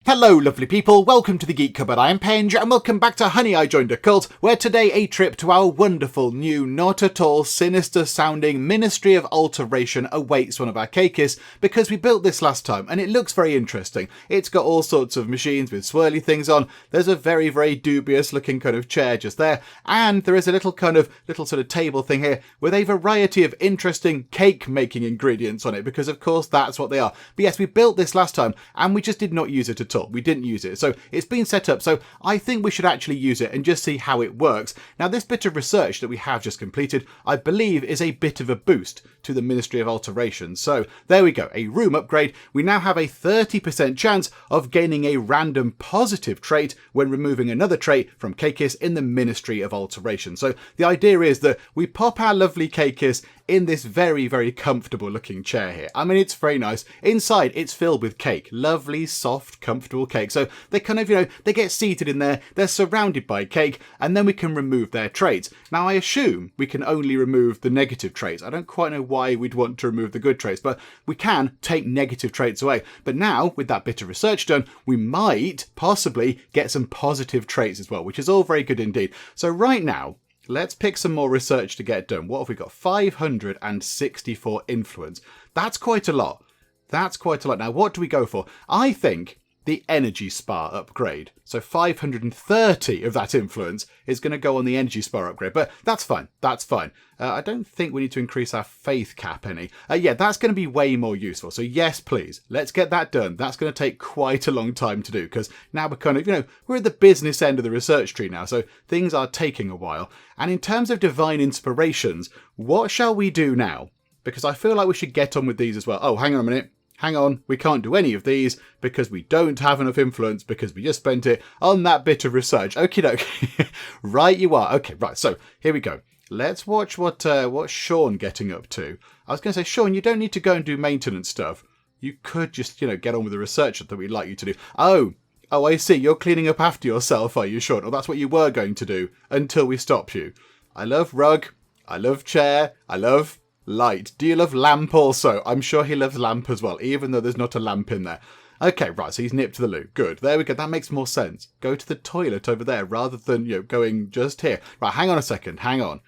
Hello lovely people, welcome to the Geek Cupboard. I am Penge and welcome back to Honey I Joined a Cult, where today a trip to our wonderful new not at all sinister sounding Ministry of Alteration awaits one of our Cakeists, because we built this last time and it looks very interesting. It's got all sorts of machines with swirly things on, there's a very dubious looking kind of chair just there, and there is a little sort of table thing here with a variety of interesting cake making ingredients on it, because of course that's what they are. But yes, we built this last time and we just did not use it at all. We didn't use it. So it's been set up. So I think we should actually use it and just see how it works. Now, this bit of research that we have just completed, I believe is a bit of a boost to the Ministry of Alteration. So there we go. A room upgrade. We now have a 30% chance of gaining a random positive trait when removing another trait from Cakeists in the Ministry of Alteration. So the idea is that we pop our lovely Cakeists in this very comfortable looking chair here. I mean, it's very nice. Inside, it's filled with cake. Lovely, soft, comfortable cake. So they kind of, they get seated in there, they're surrounded by cake, and then we can remove their traits. Now, I assume we can only remove the negative traits. I don't quite know why we'd want to remove the good traits, but we can take negative traits away. But now, with that bit of research done, we might possibly get some positive traits as well, which is all very good indeed. So right now, let's pick some more research to get done. What have we got? 564 influence. That's quite a lot. That's quite a lot. Now, what do we go for? I think the energy spa upgrade. So 530 of that influence is going to go on the energy spa upgrade. But that's fine. That's fine. I don't think we need to increase our faith cap any. Yeah, that's going to be way more useful. So yes, please, let's get that done. That's going to take quite a long time to do, because now we're kind of, we're at the business end of the research tree now. So things are taking a while. And in terms of divine inspirations, what shall we do now? Because I feel like we should get on with these as well. Oh, hang on a minute. Hang on, we can't do any of these because we don't have enough influence, because we just spent it on that bit of research. Okie dokie. Right you are. Okay, right, so here we go. Let's watch what's Sean getting up to. I was going to say, Sean, you don't need to go and do maintenance stuff. You could just, get on with the research that we'd like you to do. Oh, I see. You're cleaning up after yourself, are you, Sean? Or that's what you were going to do until we stop you. I love rug. I love chair. I love light. Do you love lamp also? I'm sure he loves lamp as well, even though there's not a lamp in there. Okay, right, so he's nipped to the loo. Good. There we go. That makes more sense. Go to the toilet over there rather than, going just here. Right, hang on a second. Hang on.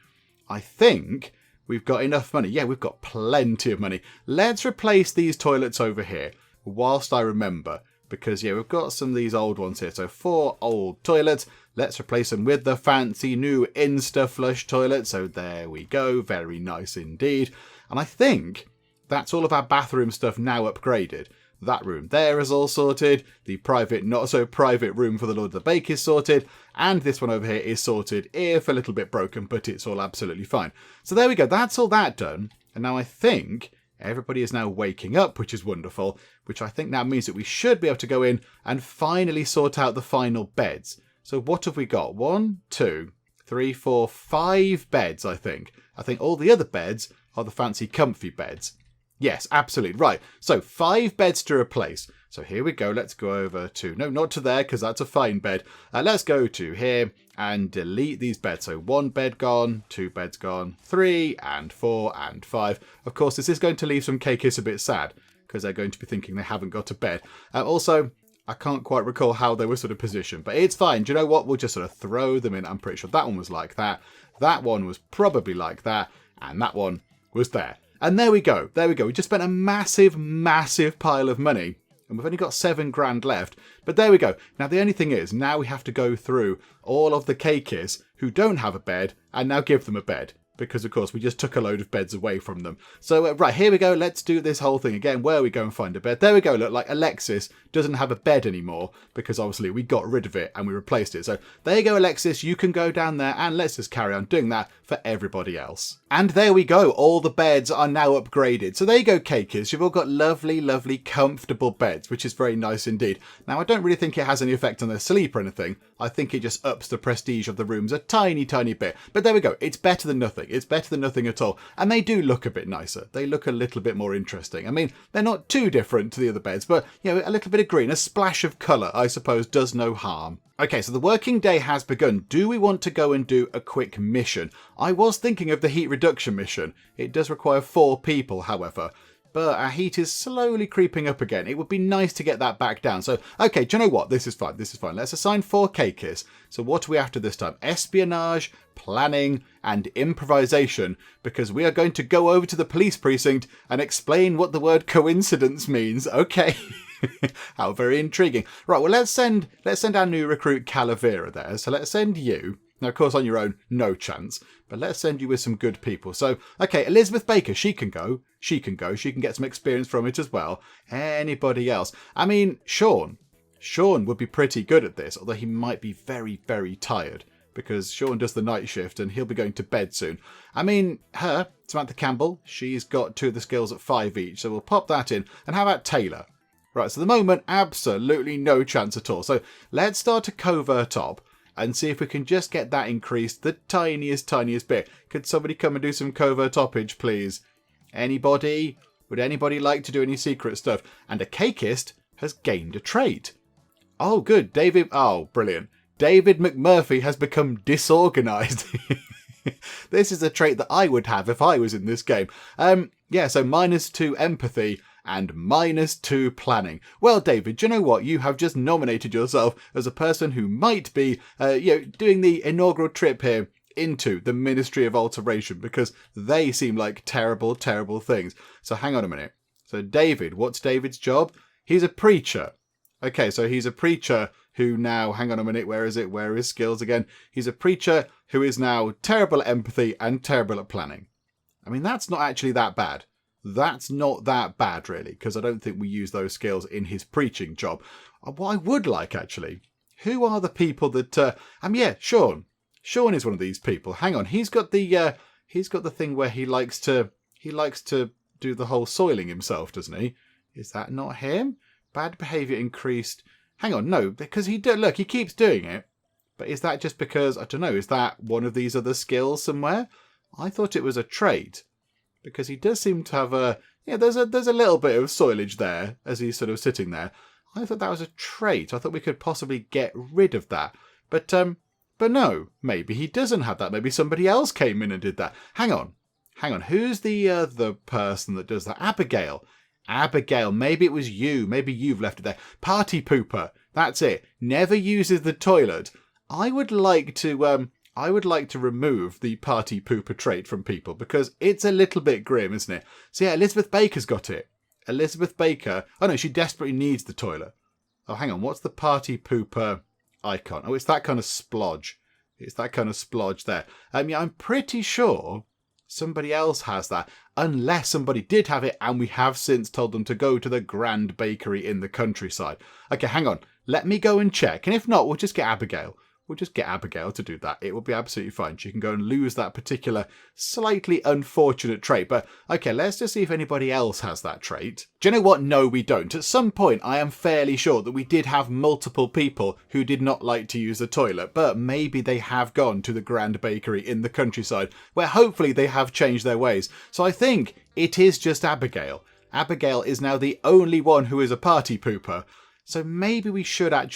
I think we've got enough money. Yeah, we've got plenty of money. Let's replace these toilets over here whilst I remember, because, we've got some of these old ones here. So 4 old toilets. Let's replace them with the fancy new Insta-Flush toilet. So there we go. Very nice indeed. And I think that's all of our bathroom stuff now upgraded. That room there is all sorted. The private, not so private room for the Lord of the Bake is sorted. And this one over here is sorted, if a little bit broken, but it's all absolutely fine. So there we go. That's all that done. And now I think everybody is now waking up, which is wonderful. Which I think now means that we should be able to go in and finally sort out the final beds. So what have we got? 1, 2, 3, 4, 5 beds, I think. I think all the other beds are the fancy comfy beds. Yes, absolutely. Right. So 5 beds to replace. So here we go. Let's go over to, no, not to there, because that's a fine bed. Let's go to here and delete these beds. So 1 bed gone, 2 beds gone, 3 and 4 and 5. Of course, this is going to leave some Cakeists a bit sad, because they're going to be thinking they haven't got a bed. Also, I can't quite recall how they were sort of positioned, but it's fine. Do you know what? We'll just sort of throw them in. I'm pretty sure that one was like that. That one was probably like that. And that one was there. And there we go. There we go. We just spent a massive pile of money. And we've only got 7 grand left. But there we go. Now, the only thing is, now we have to go through all of the Cakeists who don't have a bed and now give them a bed. Because, of course, we just took a load of beds away from them. So, right, here we go. Let's do this whole thing again. Where we go and find a bed. There we go. Look, like Alexis doesn't have a bed anymore, because obviously we got rid of it and we replaced it. So there you go, Alexis. You can go down there, and let's just carry on doing that for everybody else. And there we go. All the beds are now upgraded. So there you go, Cakeists. You've all got lovely, comfortable beds, which is very nice indeed. Now, I don't really think it has any effect on their sleep or anything. I think it just ups the prestige of the rooms a tiny bit. But there we go. It's better than nothing. It's better than nothing at all. And they do look a bit nicer. They look a little bit more interesting. I mean, they're not too different to the other beds, but, a little bit of green, a splash of colour, I suppose, does no harm. Okay, so the working day has begun. Do we want to go and do a quick mission? I was thinking of the heat reduction mission. It does require 4 people, however. but our heat is slowly creeping up again. It would be nice to get that back down. So, okay, do you know what? This is fine. This is fine. Let's assign 4 Cakeists. So what are we after this time? Espionage, planning, and improvisation, because we are going to go over to the police precinct and explain what the word coincidence means. Okay. How very intriguing. Right, well, let's send our new recruit Calavera there. So let's send you. Now, of course, on your own, no chance. But let's send you with some good people. So, okay, Elizabeth Baker, she can go. She can go. She can get some experience from it as well. Anybody else? I mean, Sean. Sean would be pretty good at this, although he might be very, very tired, because Sean does the night shift and he'll be going to bed soon. I mean, her, Samantha Campbell, she's got 2 of the skills at 5 each. So we'll pop that in. And how about Taylor? Right, so at the moment, absolutely no chance at all. So let's start a Covert Op and see if we can just get that increased the tiniest bit. Could somebody come and do some Covert Oppage, please? Anybody? Would anybody like to do any secret stuff? And a Cakeist has gained a trait. Oh, good. David. Oh, brilliant. David McMurphy has become disorganized. This is a trait that I would have if I was in this game. Yeah, so -2 empathy and -2 planning. Well, David, do you know what? You have just nominated yourself as a person who might be, doing the inaugural trip here into the Ministry of Alteration, because they seem like terrible, terrible things. So hang on a minute. So David, what's David's job? He's a preacher. Okay, so he's a preacher who now, hang on a minute, where is it? Where are his skills again? He's a preacher who is now terrible at empathy and terrible at planning. I mean, that's not actually that bad. That's not that bad, really, because I don't think we use those skills in his preaching job. What I would like, actually, who are the people that... yeah, Sean. Sean is one of these people. Hang on, he's got the thing where he likes to do the whole soiling himself, doesn't he? Is that not him? Bad behaviour increased. Hang on, no, because he keeps doing it. But is that just because, I don't know, is that one of these other skills somewhere? I thought it was a trait. Because he does seem to have there's a little bit of soilage there as he's sort of sitting there. I thought that was a trait. I thought we could possibly get rid of that. But no, maybe he doesn't have that. Maybe somebody else came in and did that. Hang on. Who's the other person that does that? Abigail, maybe it was you. Maybe you've left it there. Party pooper. That's it. Never uses the toilet. I would like to remove the party pooper trait from people, because it's a little bit grim, isn't it? So yeah, Elizabeth Baker's got it. Elizabeth Baker. Oh no, she desperately needs the toilet. Oh, hang on. What's the party pooper icon? Oh, it's that kind of splodge. There. I'm pretty sure somebody else has that, unless somebody did have it and we have since told them to go to the Grand Bakery in the countryside. Okay, hang on. Let me go and check. And if not, we'll just get Abigail. We'll just get Abigail to do that. It will be absolutely fine. She can go and lose that particular slightly unfortunate trait. But okay, let's just see if anybody else has that trait. Do you know what? No, we don't. At some point, I am fairly sure that we did have multiple people who did not like to use the toilet, but maybe they have gone to the Grand Bakery in the countryside, where hopefully they have changed their ways. So I think it is just Abigail. Abigail is now the only one who is a party pooper. So maybe we should put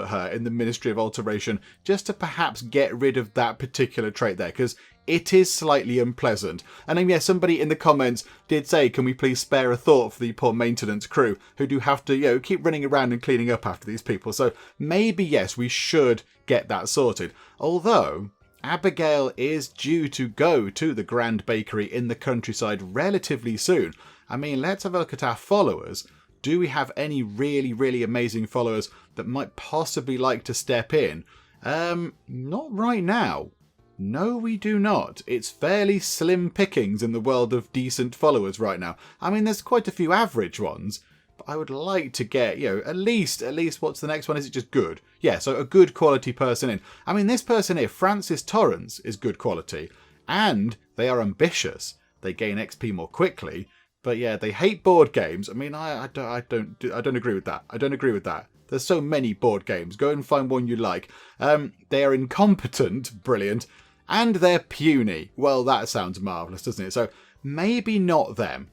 her in the Ministry of Alteration, just to perhaps get rid of that particular trait there, because it is slightly unpleasant. And then, yeah, somebody in the comments did say, can we please spare a thought for the poor maintenance crew who do have to, keep running around and cleaning up after these people. So maybe, yes, we should get that sorted. Although Abigail is due to go to the Grand Bakery in the countryside relatively soon. I mean, let's have a look at our followers. Do we have any really, really amazing followers that might possibly like to step in? Not right now. No, we do not. It's fairly slim pickings in the world of decent followers right now. I mean, there's quite a few average ones, but I would like to get, at least what's the next one? Is it just good? Yeah, so a good quality person in. I mean, this person here, Francis Torrance, is good quality, and they are ambitious. They gain XP more quickly. But yeah, they hate board games. I mean, I don't agree with that. I don't agree with that. There's so many board games. Go and find one you like. They are incompetent, brilliant, and they're puny. Well, that sounds marvellous, doesn't it? So maybe not them.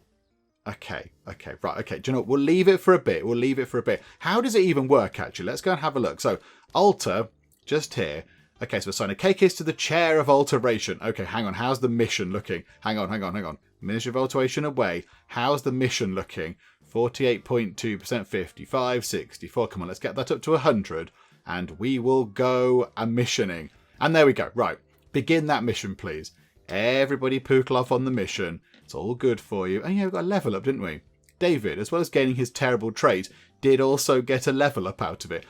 Okay, right, okay. Do you know what? We'll leave it for a bit. How does it even work, actually? Let's go and have a look. So, alter, just here. Okay, so assign a Cakeist to the chair of alteration. Okay, hang on. How's the mission looking? Hang on. Ministry of Alteration away. How's the mission looking? 48.2%, 55, 64. Come on, let's get that up to 100. And we will go a missioning. And there we go. Right. Begin that mission, please. Everybody poodle off on the mission. It's all good for you. And yeah, we got a level up, didn't we? David, as well as gaining his terrible trait, did also get a level up out of it.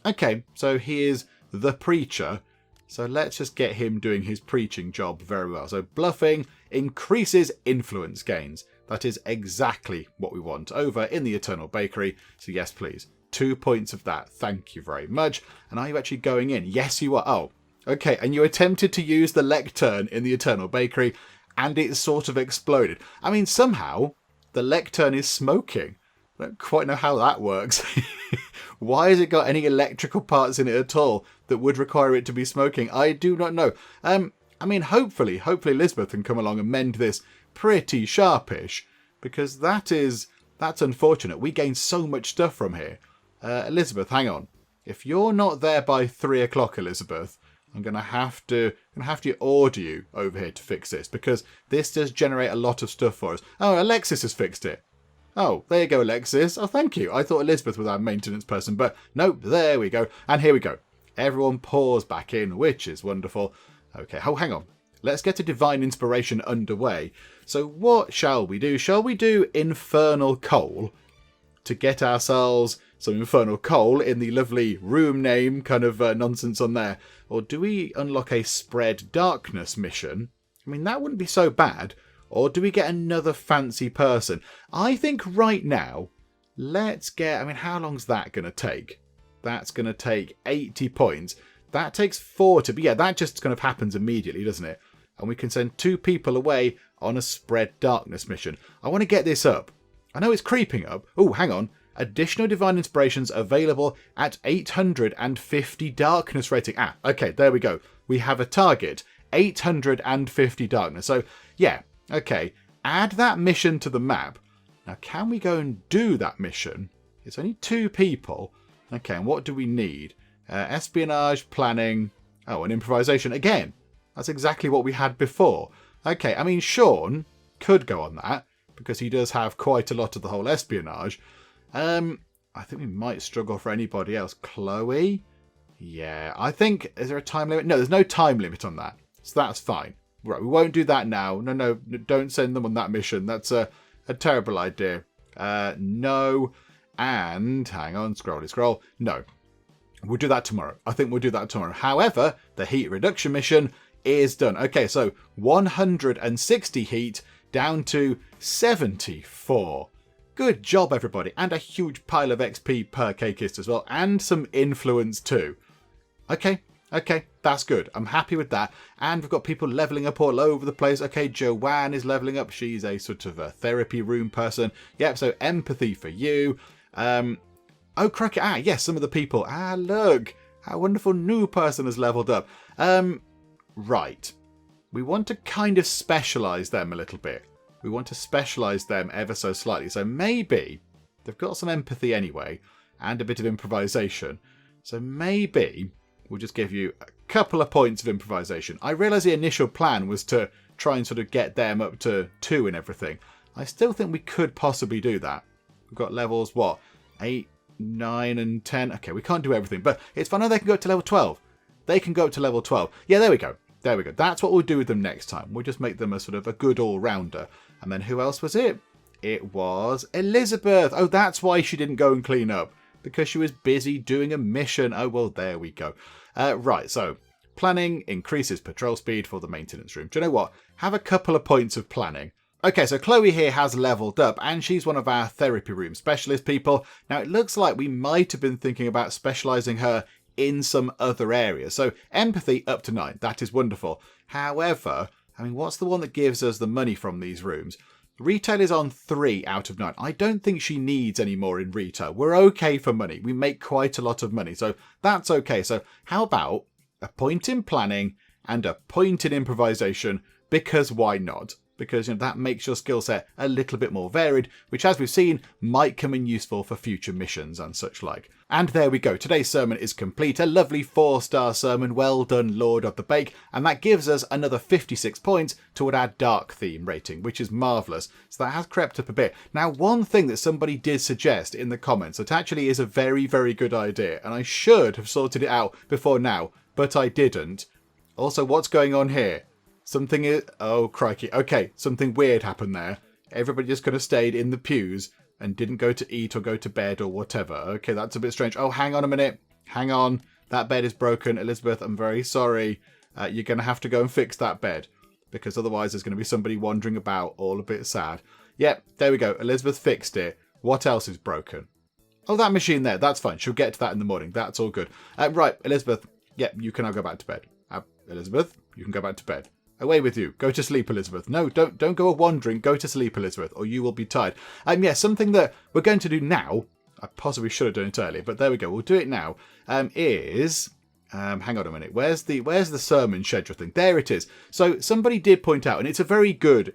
Okay, so he is the preacher. So let's just get him doing his preaching job very well. So bluffing increases influence gains. That is exactly what we want over in the Eternal Bakery. So yes, please. 2 points of that. Thank you very much. And are you actually going in? Yes, you are. Oh, okay. And you attempted to use the lectern in the Eternal Bakery and it sort of exploded. I mean, somehow the lectern is smoking. I don't quite know how that works. Why has it got any electrical parts in it at all that would require it to be smoking? I do not know. I mean, hopefully Elizabeth can come along and mend this pretty sharpish, because that's unfortunate. We gain so much stuff from here. Elizabeth, hang on. If you're not there by 3 o'clock, Elizabeth, I'm gonna have to order you over here to fix this, because this does generate a lot of stuff for us. Oh, Alexis has fixed it. Oh, there you go, Alexis. Oh, thank you. I thought Elizabeth was our maintenance person, but nope, there we go. And here we go. Everyone pours back in, which is wonderful. Okay, oh, hang on. Let's get a divine inspiration underway. So what shall we do? Shall we do infernal coal to get ourselves some infernal coal in the lovely room name kind of nonsense on there? Or do we unlock a spread darkness mission? I mean, that wouldn't be so bad. Or do we get another fancy person? I think right now, let's get... I mean, how long's that going to take? That's going to take 80 points. That takes 40. But yeah, that just kind of happens immediately, doesn't it? And we can send 2 people away on a spread darkness mission. I want to get this up. I know it's creeping up. Oh, hang on. Additional divine inspirations available at 850 darkness rating. Ah, okay, there we go. We have a target. 850 darkness. So, yeah. Okay, add that mission to the map. Now, can we go and do that mission? It's only 2 people. Okay, and what do we need? Espionage, planning, and improvisation. Again, that's exactly what we had before. Okay, I mean, Sean could go on that, because he does have quite a lot of the whole espionage. I think we might struggle for anybody else. Chloe? Yeah, I think... Is there a time limit? No, there's no time limit on that. So that's fine. Right, we won't do that now. No, don't send them on that mission. That's a terrible idea. No. And, hang on, scroll. No. We'll do that tomorrow. I think we'll do that tomorrow. However, the heat reduction mission is done. Okay, so 160 heat down to 74. Good job, everybody. And a huge pile of XP per Cakeist as well. And some influence too. Okay, that's good. I'm happy with that. And we've got people leveling up all over the place. Okay, Joanne is leveling up. She's a sort of a therapy room person. Yep, so empathy for you. Oh, crikey. Ah, yes, some of the people. Ah, look. Our wonderful new person has leveled up. Right. We want to kind of specialise them a little bit. We want to specialise them ever so slightly. So maybe they've got some empathy anyway and a bit of improvisation. So maybe we'll just give you a couple of points of improvisation. I realise the initial plan was to try and sort of get them up to 2 and everything. I still think we could possibly do that. We've got levels, what? 8, 9 and 10. Okay, we can't do everything, but it's fun. No, they can go up to level 12. They can go up to level 12. Yeah, there we go. There we go. That's what we'll do with them next time. We'll just make them a sort of a good all-rounder. And then who else was it? It was Elizabeth. Oh, that's why she didn't go and clean up. Because she was busy doing a mission. Oh, well, there we go. Right, so planning increases patrol speed for the maintenance room. Do you know what? Have a couple of points of planning. Okay, so Chloe here has leveled up, and she's one of our therapy room specialist people. Now, it looks like we might have been thinking about specialising her in some other areas. So empathy up to 9. That is wonderful. However, I mean, what's the one that gives us the money from these rooms? Retail is on 3 out of 9. I don't think she needs any more in retail. We're okay for money. We make quite a lot of money. So that's okay. So how about a point in planning and a point in improvisation? Because why not? because that makes your skill set a little bit more varied, which, as we've seen, might come in useful for future missions and such like. And there we go. Today's sermon is complete. A lovely 4-star sermon. Well done, Lord of the Bake. And that gives us another 56 points toward our dark theme rating, which is marvellous. So that has crept up a bit. Now, one thing that somebody did suggest in the comments that actually is a very, very good idea, and I should have sorted it out before now, but I didn't. Also, what's going on here? Something is... Oh, crikey. Okay, something weird happened there. Everybody just kind of stayed in the pews and didn't go to eat or go to bed or whatever. Okay, that's a bit strange. Oh, hang on a minute. Hang on. That bed is broken. Elizabeth, I'm very sorry. You're going to have to go and fix that bed, because otherwise there's going to be somebody wandering about all a bit sad. Yep, there we go. Elizabeth fixed it. What else is broken? Oh, that machine there. That's fine. She'll get to that in the morning. That's all good. Right, Elizabeth. Yep, you can now go back to bed. Elizabeth, you can go back to bed. Away with you. Go to sleep, Elizabeth. No, don't go wandering. Go to sleep, Elizabeth, or you will be tired. Something that we're going to do now, I possibly should have done it earlier, but there we go. We'll do it now, hang on a minute. Where's the sermon schedule thing? There it is. So somebody did point out, and it's a very good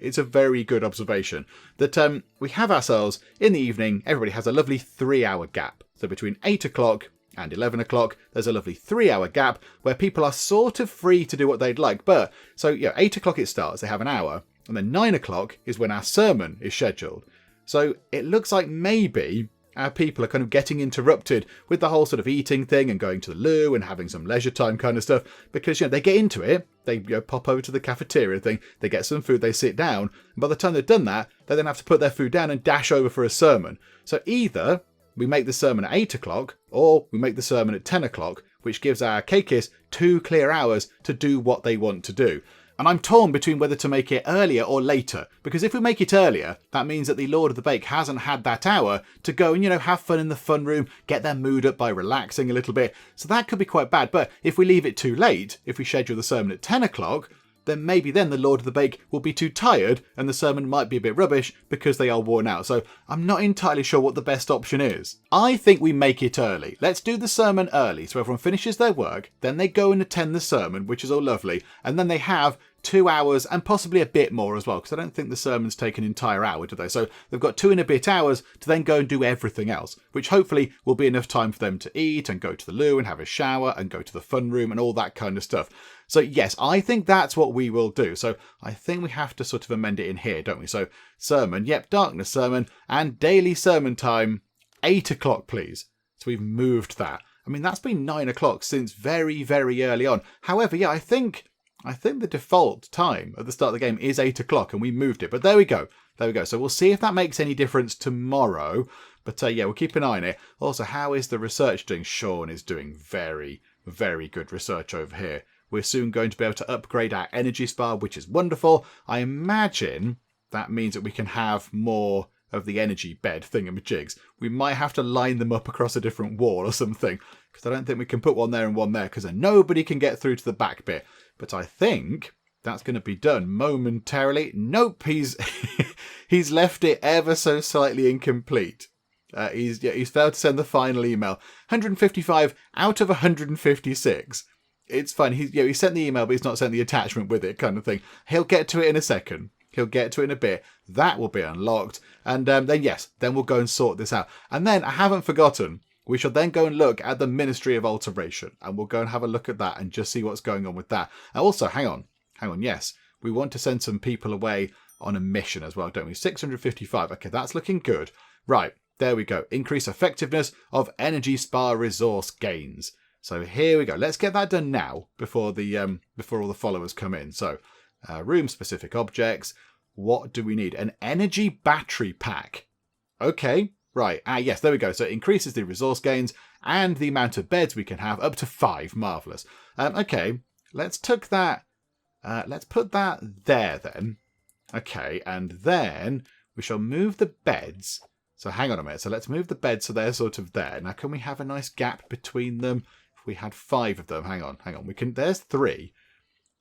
observation, that we have ourselves in the evening, everybody has a lovely 3-hour gap. So between 8 o'clock and 11 o'clock, there's a lovely 3-hour gap where people are sort of free to do what they'd like. But, 8 o'clock it starts, they have an hour, and then 9 o'clock is when our sermon is scheduled. So it looks like maybe our people are kind of getting interrupted with the whole sort of eating thing and going to the loo and having some leisure time kind of stuff, because, they get into it, they pop over to the cafeteria thing, they get some food, they sit down, and by the time they've done that, they then have to put their food down and dash over for a sermon. So either we make the sermon at 8 o'clock, or we make the sermon at 10 o'clock, which gives our Cakeists 2 clear hours to do what they want to do. And I'm torn between whether to make it earlier or later, because if we make it earlier, that means that the Lord of the Bake hasn't had that hour to go and, have fun in the fun room, get their mood up by relaxing a little bit. So that could be quite bad. But if we leave it too late, if we schedule the sermon at 10 o'clock, then maybe then the Lord of the Bake will be too tired and the sermon might be a bit rubbish because they are worn out. So I'm not entirely sure what the best option is. I think we make it early. Let's do the sermon early so everyone finishes their work, then they go and attend the sermon, which is all lovely, and then they have 2 hours and possibly a bit more as well, because I don't think the sermons take an entire hour, do they? So they've got 2 and a bit hours to then go and do everything else, which hopefully will be enough time for them to eat and go to the loo and have a shower and go to the fun room and all that kind of stuff. So yes, I think that's what we will do. So I think we have to sort of amend it in here, don't we? So sermon, yep, darkness sermon, and daily sermon time, 8 o'clock, please. So we've moved that. I mean, that's been 9 o'clock since very, very early on. However, yeah, I think the default time at the start of the game is 8 o'clock, and we moved it. But there we go. There we go. So we'll see if that makes any difference tomorrow. But yeah, we'll keep an eye on it. Also, how is the research doing? Sean is doing very, very good research over here. We're soon going to be able to upgrade our energy spa, which is wonderful. I imagine that means that we can have more of the energy bed thingamajigs. We might have to line them up across a different wall or something, because I don't think we can put one there and one there, because then nobody can get through to the back bit. But I think that's going to be done momentarily. Nope, he's left it ever so slightly incomplete. He's failed to send the final email. 155 out of 156. It's fine. He sent the email, but he's not sent the attachment with it, kind of thing. He'll get to it in a second. He'll get to it in a bit. That will be unlocked. And then we'll go and sort this out. And then, I haven't forgotten, we shall then go and look at the Ministry of Alteration. And we'll go and have a look at that and just see what's going on with that. And also, hang on. Yes, we want to send some people away on a mission as well, don't we? 655. Okay, that's looking good. Right, there we go. Increase effectiveness of energy spa resource gains. So here we go. Let's get that done now before all the followers come in. So room-specific objects. What do we need? An energy battery pack. Okay, right. Yes, there we go. So it increases the resource gains and the amount of beds we can have up to 5. Marvellous. Okay, let's put that there then. Okay, and then we shall move the beds. So hang on a minute. So let's move the beds so they're sort of there. Now, can we have a nice gap between them? If we had 5 of them, hang on. We can. There's 3.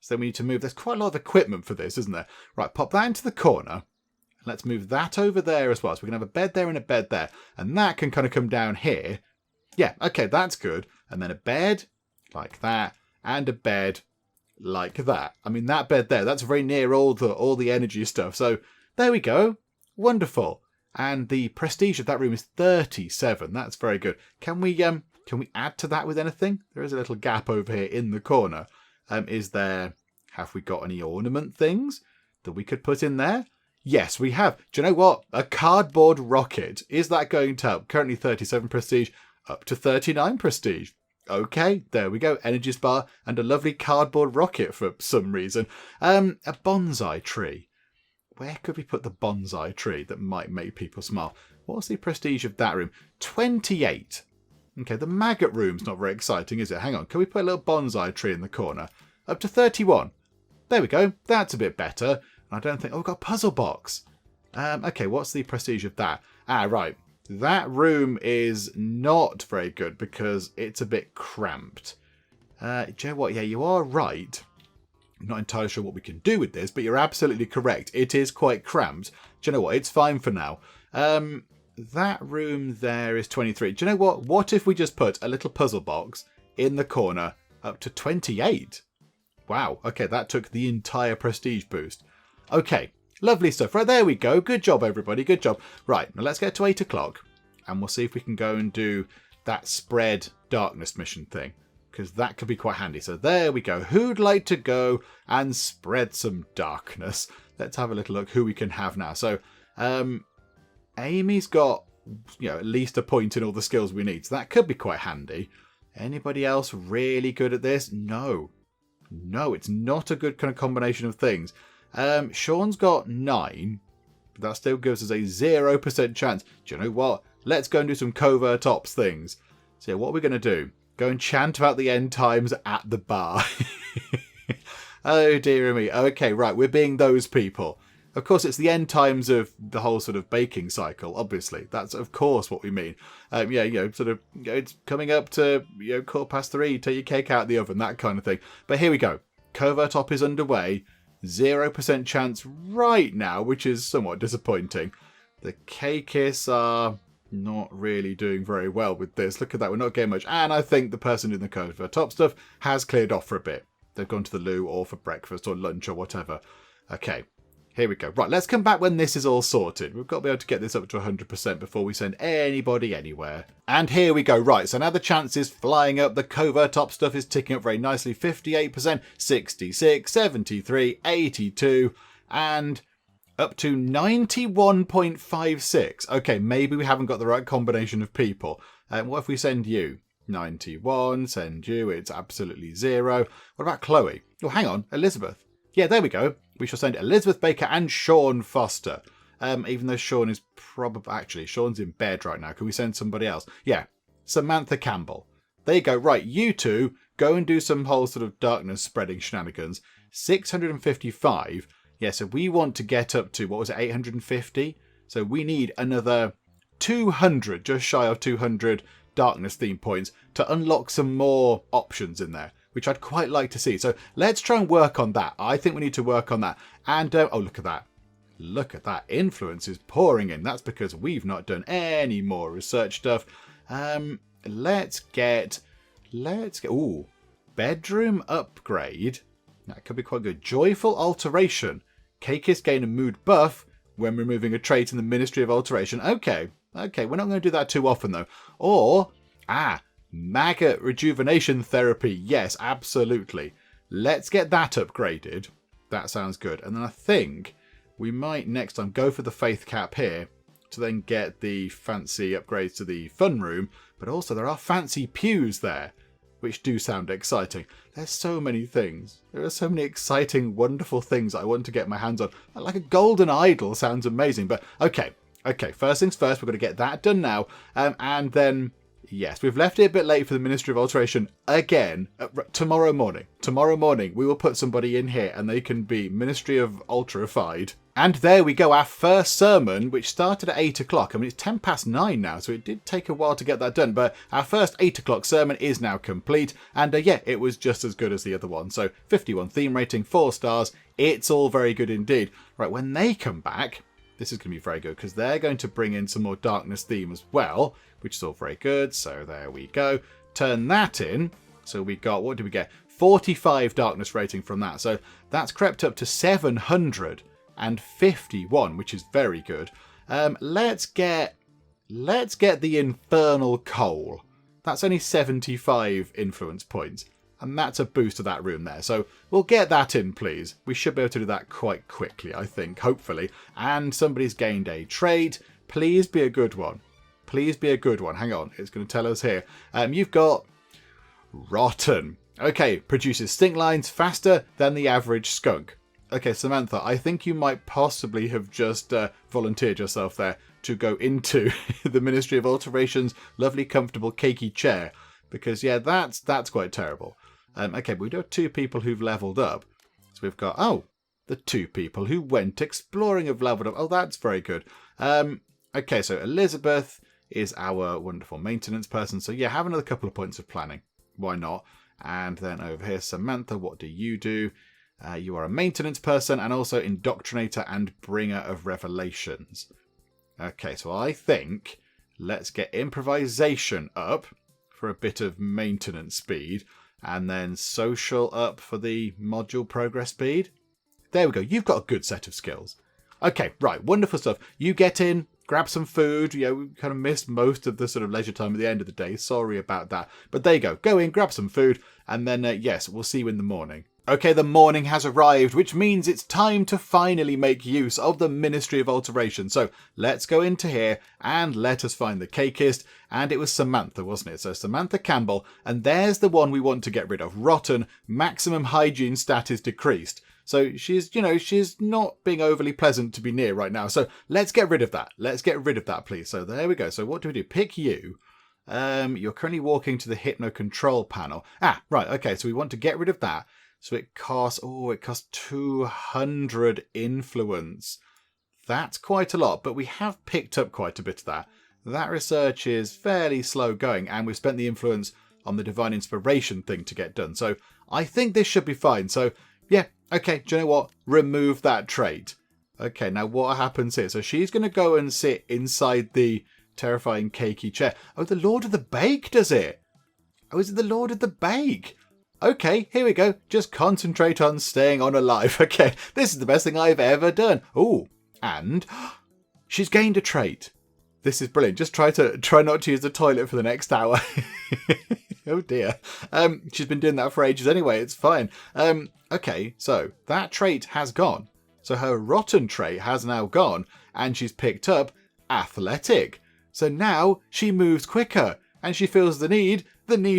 So then we need to move. There's quite a lot of equipment for this, isn't there? Right, pop that into the corner. Let's move that over there as well. So we can have a bed there and a bed there. And that can kind of come down here. Yeah, okay, that's good. And then a bed like that and a bed like that. I mean, that bed there, that's very near all the energy stuff. So there we go. Wonderful. And the prestige of that room is 37. That's very good. Can we add to that with anything? There is a little gap over here in the corner. Have we got any ornament things that we could put in there? Yes, we have. Do you know what? A cardboard rocket. Is that going to help? Currently 37 prestige, up to 39 prestige. Okay, there we go. Energy bar and a lovely cardboard rocket for some reason. A bonsai tree. Where could we put the bonsai tree that might make people smile? What's the prestige of that room? 28. Okay, the maggot room's not very exciting, is it? Hang on, can we put a little bonsai tree in the corner? Up to 31. There we go. That's a bit better. I don't think... Oh, we've got a puzzle box. Okay, what's the prestige of that? Right. That room is not very good because it's a bit cramped. Do you know what? Yeah, you are right. I'm not entirely sure what we can do with this, but you're absolutely correct. It is quite cramped. Do you know what? It's fine for now. That room there is 23. Do you know what? What if we just put a little puzzle box in the corner up to 28? Wow. Okay, that took the entire prestige boost. Okay, lovely stuff. Right, there we go. Good job, everybody. Good job. Right, now let's get to 8 o'clock and we'll see if we can go and do that spread darkness mission thing, because that could be quite handy. So there we go. Who'd like to go and spread some darkness? Let's have a little look who we can have now. So Amy's got, at least a point in all the skills we need. So that could be quite handy. Anybody else really good at this? No, it's not a good kind of combination of things. Sean's got 9. But that still gives us a 0% chance. Do you know what? Let's go and do some Covert Ops things. So what are we going to do? Go and chant about the end times at the bar. Oh, dear me. Okay, right. We're being those people. Of course, it's the end times of the whole sort of baking cycle, obviously. That's, of course, what we mean. It's coming up to, 3:15, take your cake out of the oven, that kind of thing. But here we go. Covert Op is underway. 0% chance right now, which is somewhat disappointing. The Cakeists are not really doing very well with this. Look at that, we're not getting much. And I think the person in the Covert Top stuff has cleared off for a bit. They've gone to the loo or for breakfast or lunch or whatever. Okay, here we go. Right, let's come back when this is all sorted. We've got to be able to get this up to 100% before we send anybody anywhere. And here we go. Right, so now the chance is flying up. The Covert Top stuff is ticking up very nicely. 58%, 66, 73, 82, and up to 91.56. Okay, maybe we haven't got the right combination of people. What if we send you? 91, send you. It's absolutely 0. What about Chloe? Oh, hang on. Elizabeth. Yeah, there we go. We shall send Elizabeth Baker and Sean Foster. Even though Sean is probably... Actually, Sean's in bed right now. Can we send somebody else? Yeah, Samantha Campbell. There you go. Right, you two go and do some whole sort of darkness spreading shenanigans. 655. Yeah, so we want to get up to, 850? So we need another 200, just shy of 200 darkness theme points to unlock some more options in there, which I'd quite like to see. So let's try and work on that. I think we need to work on that. And, oh, look at that. Look at that. Influence is pouring in. That's because we've not done any more research stuff. Let's get, ooh, bedroom upgrade. That could be quite good. Joyful Alteration. Cakeists gain a mood buff when removing a trait in the Ministry of Alteration. Okay, we're not going to do that too often though. Or, maggot rejuvenation therapy. Yes, absolutely. Let's get that upgraded. That sounds good. And then I think we might next time go for the faith cap here to then get the fancy upgrades to the fun room. But also there are fancy pews there, which do sound exciting. There's so many things. There are so many exciting, wonderful things I want to get my hands on. Like a golden idol sounds amazing. But okay. First things first, we're going to get that done now. And then, yes, we've left it a bit late for the Ministry of Alteration again. Tomorrow morning, we will put somebody in here and they can be Ministry of Alterified. And there we go, our first sermon, which started at 8 o'clock. I mean, it's 10 past 9 now, so it did take a while to get that done. But our first 8 o'clock sermon is now complete. And yeah, it was just as good as the other one. So 51 theme rating, 4 stars. It's all very good indeed. Right, when they come back, this is going to be very good because they're going to bring in some more darkness theme as well, which is all very good. So there we go. Turn that in. So we got, what did we get? 45 darkness rating from that. So that's crept up to 751, which is very good. Let's get the Infernal Coal. That's only 75 influence points. And that's a boost to that room there. So we'll get that in, please. We should be able to do that quite quickly, I think, hopefully. And somebody's gained a trait. Please be a good one. Please be a good one. Hang on. It's going to tell us here. You've got Rotten. Okay, produces stink lines faster than the average skunk. Okay, Samantha, I think you might possibly have just volunteered yourself there to go into the Ministry of Alteration's lovely, comfortable, cakey chair. Because, yeah, that's quite terrible. Okay, we do have 2 people who've leveled up. So we've got, the 2 people who went exploring have leveled up. Oh, that's very good. Okay, so Elizabeth is our wonderful maintenance person. So, yeah, have another couple of points of planning. Why not? And then over here, Samantha, what do? You are a maintenance person and also indoctrinator and bringer of revelations. Okay, so I think let's get improvisation up for a bit of maintenance speed, and then social up for the module progress speed. There we go. You've got a good set of skills. Okay, right. Wonderful stuff. You get in, grab some food. We kind of missed most of the sort of leisure time at the end of the day. Sorry about that. But there you go. Go in, grab some food, and then, yes, we'll see you in the morning. Okay, the morning has arrived, which means it's time to finally make use of the Ministry of Alteration. So let's go into here and let us find the Cakeist. And it was Samantha, wasn't it? So Samantha Campbell, and there's the one we want to get rid of. Rotten, maximum hygiene stat is decreased. So she's not being overly pleasant to be near right now. So let's get rid of that. Let's get rid of that, please. So there we go. So what do we do? Pick you. You're currently walking to the Hypno Control panel. Right. Okay, so we want to get rid of that. So it costs 200 influence. That's quite a lot, but we have picked up quite a bit of that. That research is fairly slow going, and we've spent the influence on the Divine Inspiration thing to get done. So I think this should be fine. So, yeah, okay, do you know what? Remove that trait. Okay, now what happens here? So she's going to go and sit inside the terrifying cakey chair. Oh, the Lord of the Bake does it. Oh, is it the Lord of the Bake? Okay, here we go. Just concentrate on staying on alive. Okay, this is the best thing I've ever done. Oh, and she's gained a trait. This is brilliant. Just try not to use the toilet for the next hour. Oh dear. She's been doing that for ages anyway. It's fine. Okay, so that trait has gone. So her rotten trait has now gone, and she's picked up athletic. So now she moves quicker, and she feels the need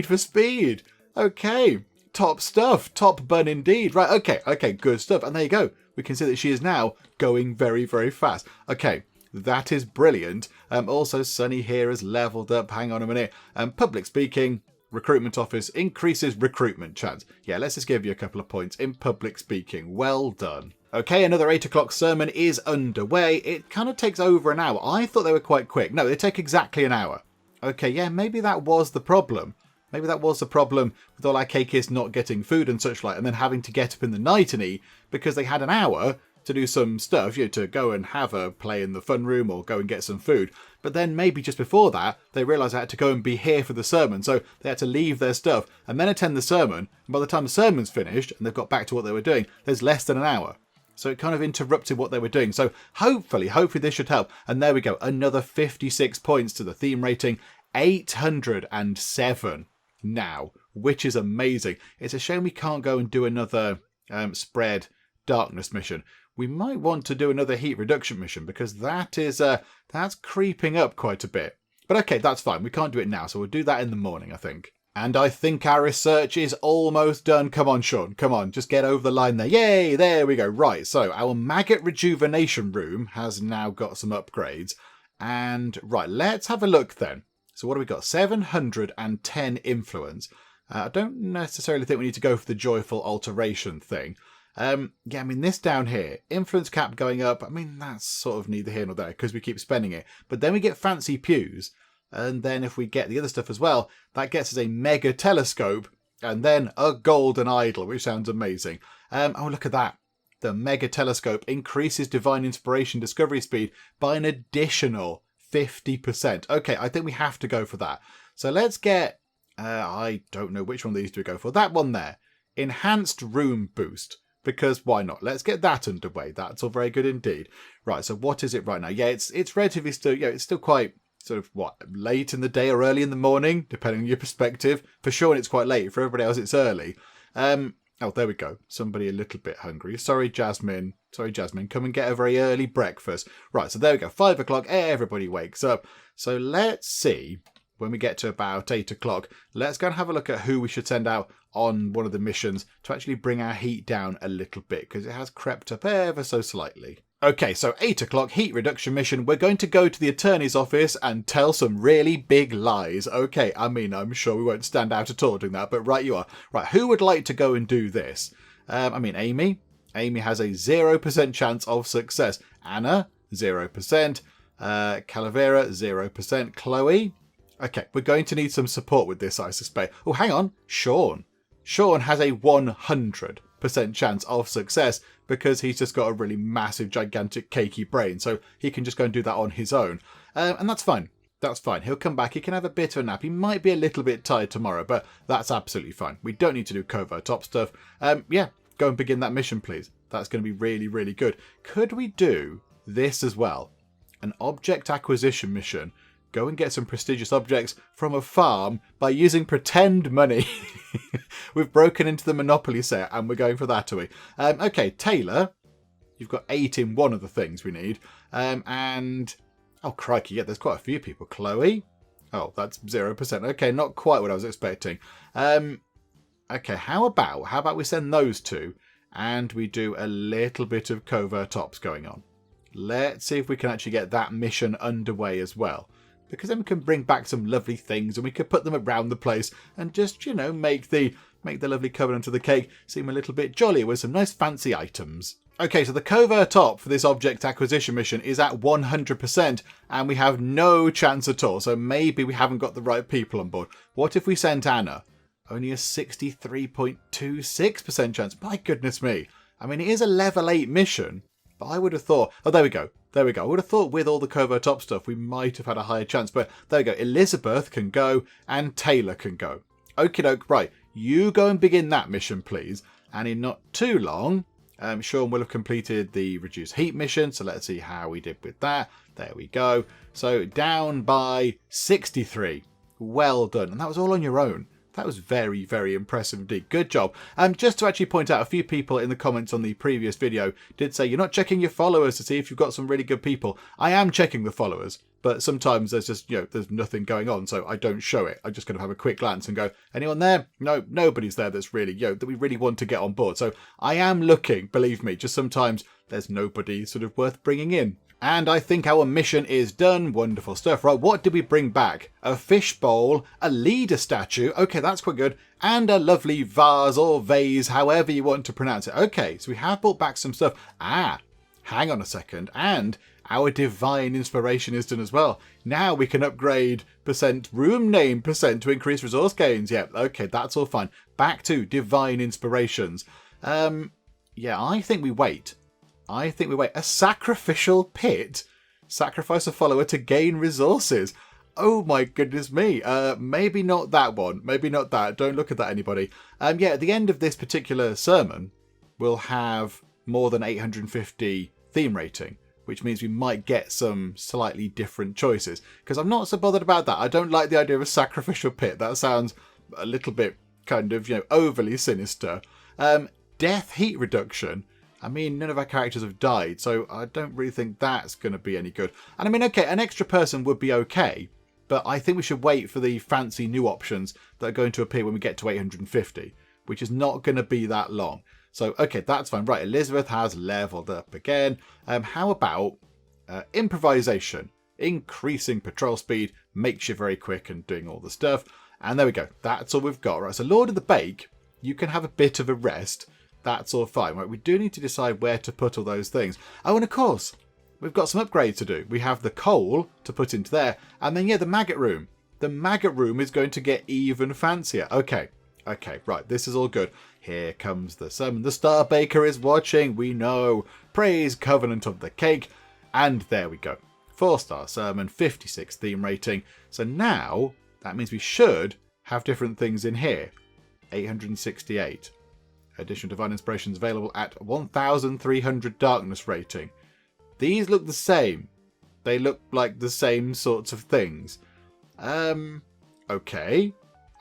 for speed. Okay, top stuff. Top bun indeed. Right, okay, good stuff. And there you go. We can see that she is now going very, very fast. Okay, that is brilliant. Also, Sunny here has leveled up. Hang on a minute. Public speaking, recruitment office increases recruitment chance. Yeah, let's just give you a couple of points in public speaking. Well done. Okay, another 8 o'clock sermon is underway. It kind of takes over an hour. I thought they were quite quick. No, they take exactly an hour. Okay, yeah, maybe that was the problem. Maybe that was the problem with all our Cakeists not getting food and such like, and then having to get up in the night and eat because they had an hour to do some stuff, to go and have a play in the fun room or go and get some food. But then maybe just before that, they realised they had to go and be here for the sermon. So they had to leave their stuff and then attend the sermon. And by the time the sermon's finished and they've got back to what they were doing, there's less than an hour. So it kind of interrupted what they were doing. So hopefully this should help. And there we go. Another 56 points to the theme rating. 807 now, which is amazing. It's a shame we can't go and do another spread darkness mission. We might want to do another heat reduction mission because that's creeping up quite a bit. But okay, that's fine. We can't do it now, so we'll do that in the morning, I think. And I think our research is almost done. Come on, Sean. Come on, just get over the line there. Yay, there we go. Right, so our maggot rejuvenation room has now got some upgrades. And right, let's have a look then. So what do we got? 710 influence. I don't necessarily think we need to go for the joyful alteration thing. Yeah, I mean, this down here, influence cap going up, I mean, that's sort of neither here nor there because we keep spending it. But then we get fancy pews. And then if we get the other stuff as well, that gets us a mega telescope and then a golden idol, which sounds amazing. Oh, look at that. The mega telescope increases divine inspiration discovery speed by an additional 50%. Okay, I think we have to go for that. So let's get, I don't know which one of these do we go for. That one there. enhanced room boost. Because why not? Let's get that underway. That's all very good indeed. Right, so what is it right now? Yeah, it's relatively still, it's still quite sort of, late in the day or early in the morning, depending on your perspective. For Sean, it's quite late. For everybody else, it's early. Oh, there we go. Somebody a little bit hungry. Sorry, Jasmine. Come and get a very early breakfast. Right, so there we go. 5 o'clock, everybody wakes up. So let's see, when we get to about 8 o'clock, let's go and have a look at who we should send out on one of the missions to actually bring our heat down a little bit, because it has crept up ever so slightly. Okay, so 8 o'clock heat reduction mission. We're going to go to the attorney's office and tell some really big lies. Okay, I mean, I'm sure we won't stand out at all doing that, but right you are. Right, who would like to go and do this? Amy. Amy has a 0% chance of success. Anna, 0%. Calavera, 0%. Chloe? Okay, we're going to need some support with this, I suspect. Oh, hang on. Sean. Sean has a 100% chance of success because he's just got a really massive, gigantic, cakey brain. So he can just go and do that on his own. And that's fine. That's fine. He'll come back. He can have a bit of a nap. He might be a little bit tired tomorrow, but that's absolutely fine. We don't need to do Covert Ops stuff. Yeah, go and begin that mission, please. That's going to be really, really good. Could we do this as well? An object acquisition mission. Go and get some prestigious objects from a farm by using pretend money. We've broken into the Monopoly set and we're going for that, are we? Okay, Taylor, you've got 8 in one of the things we need. And, oh crikey, yeah, there's quite a few people. Chloe, oh, that's 0%. Okay, not quite what I was expecting. Okay, how about we send those two and we do a little bit of Covert Ops going on. Let's see if we can actually get that mission underway as well. Because then we can bring back some lovely things and we could put them around the place and just, make the lovely Covenant of the Cake seem a little bit jolly with some nice fancy items. Okay, so the Covert Op for this object acquisition mission is at 100% and we have no chance at all. So maybe we haven't got the right people on board. What if we sent Anna? Only a 63.26% chance. My goodness me. I mean, it is a level 8 mission. But I would have thought... Oh, there we go. I would have thought with all the Covert Ops stuff, we might have had a higher chance. But there we go. Elizabeth can go and Taylor can go. Okie doke. Right. You go and begin that mission, please. And in not too long, Sean will have completed the reduced heat mission. So let's see how we did with that. There we go. So down by 63. Well done. And that was all on your own. That was very, very impressive indeed. Good job. Just to actually point out, a few people in the comments on the previous video did say you're not checking your followers to see if you've got some really good people. I am checking the followers, but sometimes there's just, there's nothing going on, so I don't show it. I just kind of have a quick glance and go, anyone there? No, nobody's there that's really, that we really want to get on board. So I am looking, believe me, just sometimes there's nobody sort of worth bringing in. And I think our mission is done. Wonderful stuff. Right, what did we bring back? A fishbowl, a leader statue. Okay, that's quite good. And a lovely vase or vase, however you want to pronounce it. Okay, so we have brought back some stuff. Hang on a second. And our divine inspiration is done as well. Now we can upgrade room name % to increase resource gains. Yep, okay, that's all fine. Back to divine inspirations. Yeah, I think we wait. A sacrificial pit? Sacrifice a follower to gain resources. Oh my goodness me. Maybe not that one. Maybe not that. Don't look at that, anybody. Yeah, at the end of this particular sermon, we'll have more than 850 theme rating, which means we might get some slightly different choices. Because I'm not so bothered about that. I don't like the idea of a sacrificial pit. That sounds a little bit kind of, overly sinister. Death heat reduction. I mean, none of our characters have died, so I don't really think that's going to be any good. And I mean, okay, an extra person would be okay, but I think we should wait for the fancy new options that are going to appear when we get to 850, which is not going to be that long. So, okay, that's fine. Right, Elizabeth has leveled up again. How about improvisation? Increasing patrol speed, makes you very quick and doing all the stuff. And there we go. That's all we've got. Right, so Lord of the Bake, you can have a bit of a rest. That's all fine. Right, we do need to decide where to put all those things. Oh, and of course, we've got some upgrades to do. We have the coal to put into there. And then, yeah, the maggot room. The maggot room is going to get even fancier. Okay, right. This is all good. Here comes the sermon. The Star Baker is watching. We know. Praise Covenant of the Cake. And there we go. 4-star sermon, 56 theme rating. So now, that means we should have different things in here. 868. Additional Divine Inspirations available at 1300 darkness rating. These look the same. They look like the same sorts of things. Okay.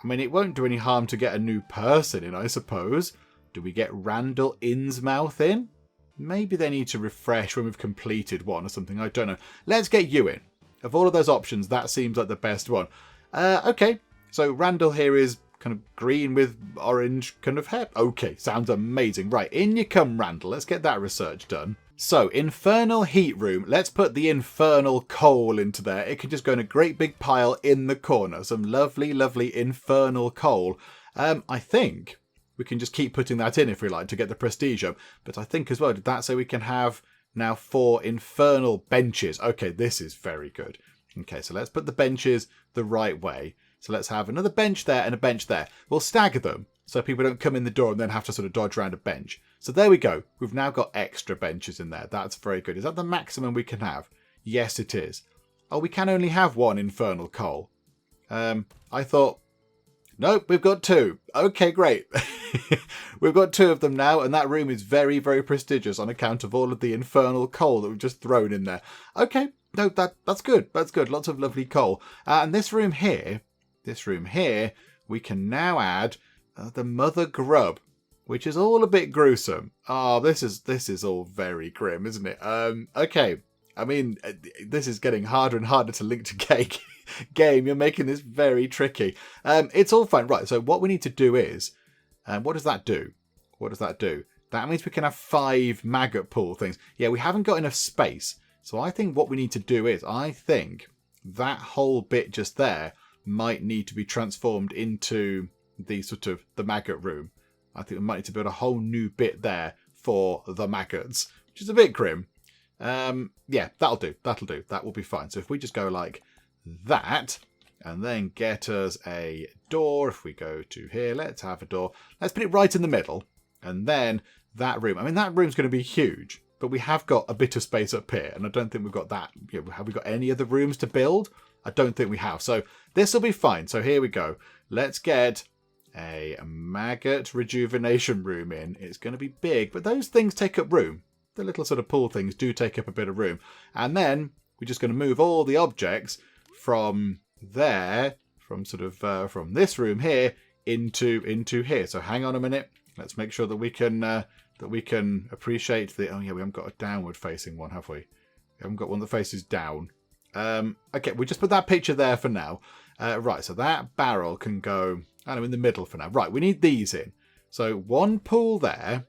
I mean, it won't do any harm to get a new person in, I suppose. Do we get Randall Innsmouth in? Maybe they need to refresh when we've completed one or something. I don't know. Let's get you in. Of all of those options, that seems like the best one. Okay. So Randall here is kind of green with orange kind of hair. Okay, sounds amazing. Right, in you come, Randall. Let's get that research done. So, Infernal Heat Room. Let's put the infernal coal into there. It can just go in a great big pile in the corner. Some lovely, lovely infernal coal. I think we can just keep putting that in if we like to get the prestige up. But I think as well, did that say we can have now 4 infernal benches? Okay, this is very good. Okay, so let's put the benches the right way. So let's have another bench there and a bench there. We'll stagger them so people don't come in the door and then have to sort of dodge around a bench. So there we go. We've now got extra benches in there. That's very good. Is that the maximum we can have? Yes, it is. Oh, we can only have 1 infernal coal. I thought, nope, we've got 2. Okay, great. We've got 2 of them now, and that room is very, very prestigious on account of all of the infernal coal that we've just thrown in there. Okay, no, that's good. That's good. Lots of lovely coal. And this room here, we can now add the Mother Grub, which is all a bit gruesome. Oh, this is all very grim, isn't it? Okay. I mean, this is getting harder and harder to link to Cake. Game, you're making this very tricky. It's all fine. Right, so what we need to do is, what does that do? What does that do? That means we can have 5 maggot pool things. Yeah, we haven't got enough space. So I think what we need to do is, I think that whole bit just there might need to be transformed into the sort of the maggot room. I think we might need to build a whole new bit there for the maggots, which is a bit grim. Yeah, that'll do. That will be fine. So if we just go like that, and then get us a door. If we go to here, let's have a door. Let's put it right in the middle. And then that room. I mean, that room's going to be huge, but we have got a bit of space up here. And I don't think we've got that. Have we got any other rooms to build? I don't think we have. So this will be fine. So here we go. Let's get a maggot rejuvenation room in. It's going to be big, but those things take up room. The little sort of pool things do take up a bit of room. And then we're just going to move all the objects from there, from sort of from this room here into here. So hang on a minute. Let's make sure that we can appreciate the. Oh yeah, we haven't got a downward facing one, have we? We haven't got one that faces down. Okay, we'll just put that picture there for now. Right, so that barrel can go. I don't know, in the middle for now. Right, we need these in. So 1 pool there,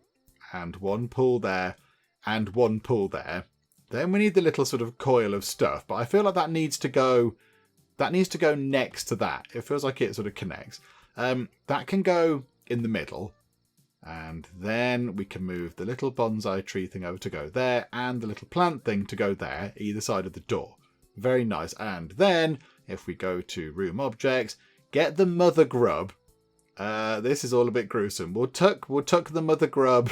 and 1 pool there, and 1 pool there. Then we need the little sort of coil of stuff, but I feel like that needs to go. That needs to go next to that. It feels like it sort of connects. That can go in the middle. And then we can move the little bonsai tree thing over to go there. And the little plant thing to go there, either side of the door. Very nice. And then, if we go to room objects, get the Mother Grub. This is all a bit gruesome. We'll tuck the Mother Grub.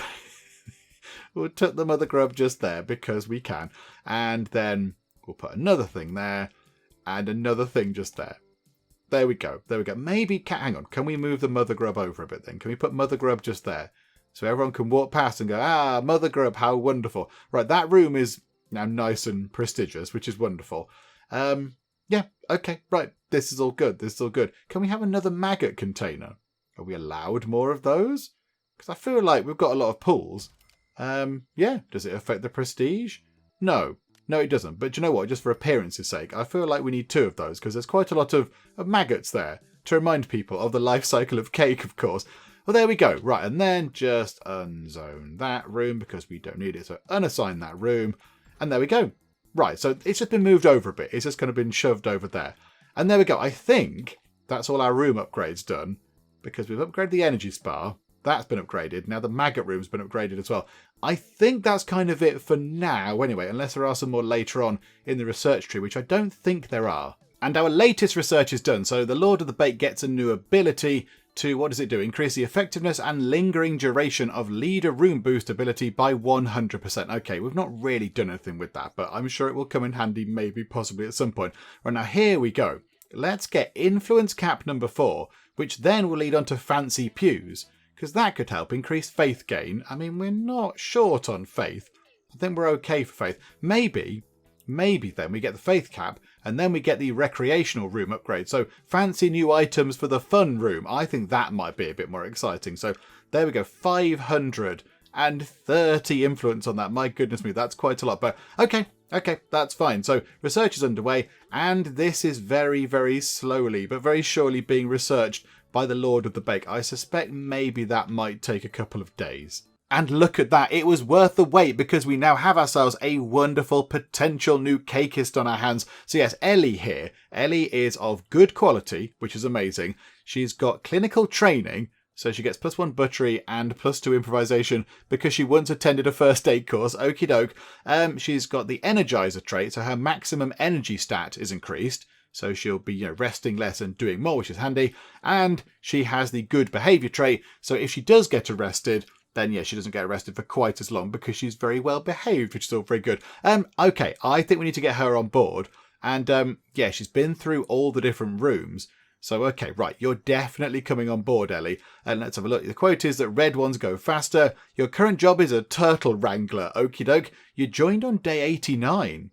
We'll tuck the Mother Grub just there because we can. And then we'll put another thing there. And another thing just there. There we go. There we go. Maybe, hang on. Can we move the Mother Grub over a bit then? Can we put Mother Grub just there? So everyone can walk past and go, ah, Mother Grub, how wonderful. Right, that room is now nice and prestigious, which is wonderful. Yeah, okay, right. This is all good. This is all good. Can we have another maggot container? Are we allowed more of those? Because I feel like we've got a lot of pools. Yeah, does it affect the prestige? No. No, it doesn't. But do you know what? Just for appearance's sake, I feel like we need 2 of those because there's quite a lot of maggots there to remind people of the life cycle of Cake, of course. Well, there we go. Right, and then just unzone that room because we don't need it. So unassign that room. And there we go. Right, so it's just been moved over a bit. It's just kind of been shoved over there. And there we go. I think that's all our room upgrades done because we've upgraded the energy spa. That's been upgraded. Now the maggot room's been upgraded as well. I think that's kind of it for now anyway, unless there are some more later on in the research tree, which I don't think there are. And our latest research is done. So the Lord of the Bake gets a new ability to, what does it do? Increase the effectiveness and lingering duration of leader room boost ability by 100%. Okay, we've not really done anything with that, but I'm sure it will come in handy maybe possibly at some point. Right, now here we go. Let's get influence cap number 4, which then will lead on to fancy pews. because that could help increase faith gain. I mean, we're not short on faith. I think we're okay for faith. Maybe then we get the faith cap and then we get the recreational room upgrade. So fancy new items for the fun room. I think that might be a bit more exciting. So there we go, 530 influence on that. My goodness me, that's quite a lot. But okay, that's fine. So research is underway, and this is very, very slowly but very surely being researched by the Lord of the Bake. I suspect maybe that might take a couple of days. And look at that, it was worth the wait, because we now have ourselves a wonderful potential new cakeist on our hands. So yes, Ellie here. Ellie is of good quality, which is amazing. She's got clinical training, so she gets +1 butchery and +2 improvisation because she once attended a first aid course. Okie doke. She's got the energizer trait, so her maximum energy stat is increased. So she'll be, resting less and doing more, which is handy. And she has the good behaviour trait, so if she does get arrested, then yeah, she doesn't get arrested for quite as long because she's very well behaved, which is all very good. Okay, I think we need to get her on board. And yeah, she's been through all the different rooms. So, okay, right, you're definitely coming on board, Ellie. And let's have a look. The quote is that red ones go faster. Your current job is a turtle wrangler. Okie doke. You joined on day 89.